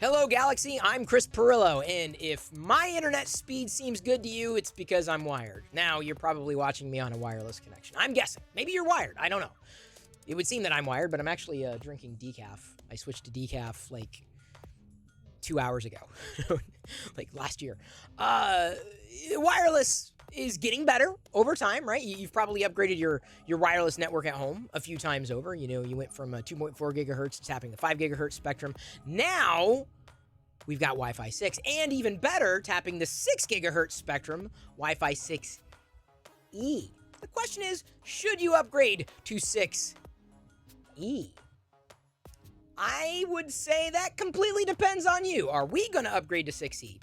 Hello, Galaxy. I'm Chris Pirillo, and if my internet speed seems good to you, it's because I'm wired. Now, you're probably watching me on a wireless connection. I'm guessing. Maybe you're wired. I don't know. It would seem that I'm wired, but I'm actually drinking decaf. I switched to decaf like 2 hours ago, like last year. Wireless is getting better over time, right? You've probably upgraded your wireless network at home a few times over. You know, you went from 2.4 gigahertz to tapping the 5 gigahertz spectrum. Now we've got Wi-Fi 6, and even better, tapping the 6 gigahertz spectrum, Wi-Fi 6E. The question is, should you upgrade to 6E? I would say that completely depends on you. Are we going to upgrade to 6E?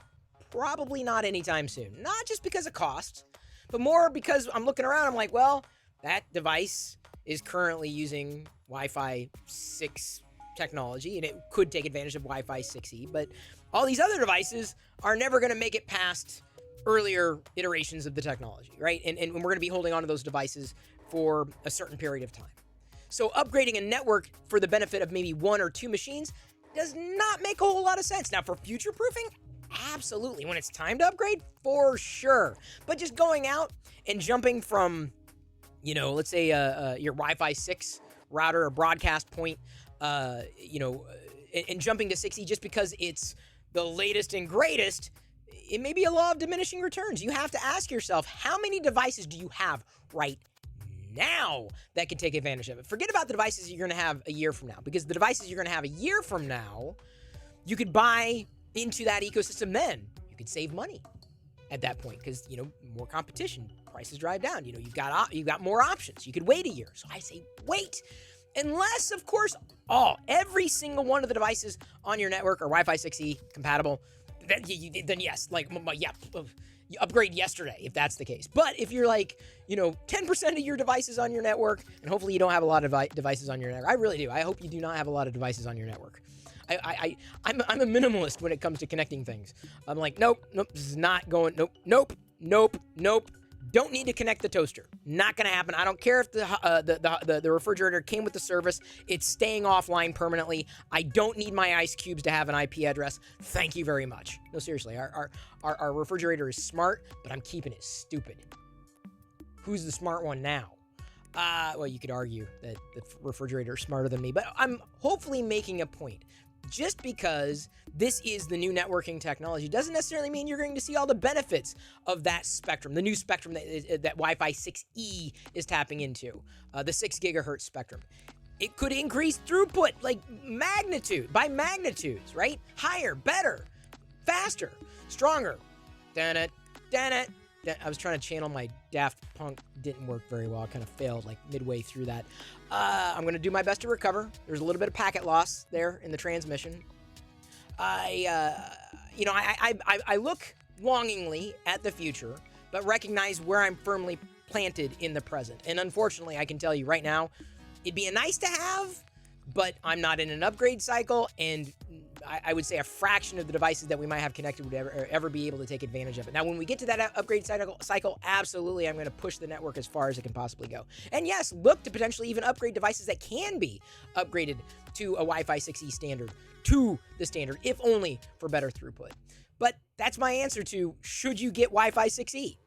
Probably not anytime soon. Not just because of cost, but more because I'm looking around, I'm like, well, that device is currently using Wi-Fi 6 technology, and it could take advantage of Wi-Fi 6E, but all these other devices are never going to make it past earlier iterations of the technology, right? And we're going to be holding on to those devices for a certain period of time. So upgrading a network for the benefit of maybe one or two machines does not make a whole lot of sense. Now, for future-proofing, absolutely. When it's time to upgrade, for sure. But just going out and jumping from, let's say your Wi-Fi 6 router or broadcast point, and jumping to 6E just because it's the latest and greatest, it may be a law of diminishing returns. You have to ask yourself, how many devices do you have right now that can take advantage of it? Forget about the devices you're going to have a year from now, because the devices you're going to have a year from now, you could buy into that ecosystem then. You could save money at that point because, more competition, prices drive down. You've got more options. You could wait a year. So I say wait. Unless, of course, every single one of the devices on your network are Wi-Fi 6E compatible, then yes, you upgrade yesterday if that's the case. But if you're 10% of your devices on your network, and hopefully you don't have a lot of devices on your network. I really do. I hope you do not have a lot of devices on your network. I'm a minimalist when it comes to connecting things. I'm like, nope, this is not going, nope. Don't need to connect the toaster. Not going to happen. I don't care if the refrigerator came with the service. It's staying offline permanently. I don't need my ice cubes to have an IP address. Thank you very much. No, seriously, our refrigerator is smart, but I'm keeping it stupid. Who's the smart one now? Well, you could argue that the refrigerator is smarter than me, but I'm hopefully making a point. Just because this is the new networking technology doesn't necessarily mean you're going to see all the benefits of that spectrum, the new spectrum that Wi-Fi 6E is tapping into, the 6 gigahertz spectrum. It could increase throughput by magnitudes, right? Higher, better, faster, stronger. I was trying to channel my Daft Punk. Didn't work very well. I kind of failed midway through that. I'm going to do my best to recover. There's a little bit of packet loss there in the transmission. I look longingly at the future, but recognize where I'm firmly planted in the present. And unfortunately, I can tell you right now, it'd be a nice to have, but I'm not in an upgrade cycle, and I would say a fraction of the devices that we might have connected would ever be able to take advantage of it. Now, when we get to that upgrade cycle, absolutely, I'm going to push the network as far as it can possibly go. And yes, look to potentially even upgrade devices that can be upgraded to a Wi-Fi 6E standard, to the standard, if only for better throughput. But that's my answer to, should you get Wi-Fi 6E?